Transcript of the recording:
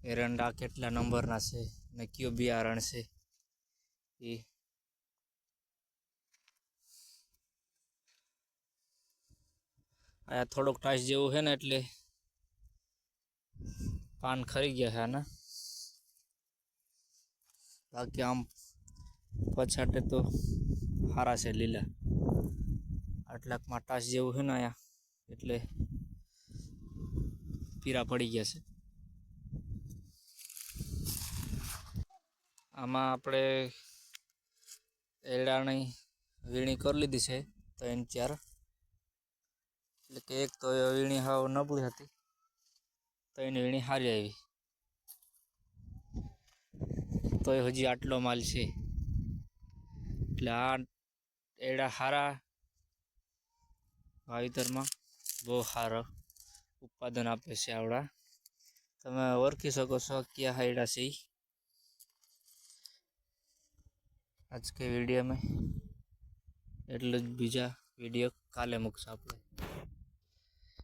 એરંડા કેટલા નંબરના છે ને કયો બિયારણ છે એ આ થોડોક ટાઈસ જેવું છે ને એટલે પાન ખરી ગયા છે આના, બાકી આમ પછાટે તો સારા છે લીલા. આટલાકમાં ટાસ જેવું છે ને અહીંયા એટલે પીરા પડી ગયા છે. આમાં આપણે એરડાની વીણી કરી લીધી છે 3-4, એટલે કે એક તો વીણી હાવ નબળી હતી તો એની વીણી સારી આવી, તો હજી આટલો માલ છે. એટલે આ એરડા સારા વાવેતરમાં બહુ સારો ઉત્પાદન આપે છે. આવડા તમે ઓળખી શકો છો ક્યાં એરડા છે. આજ કે વિડીયો में એટલું જ, બીજા વિડીયો કાલે મૂકશું આપણે.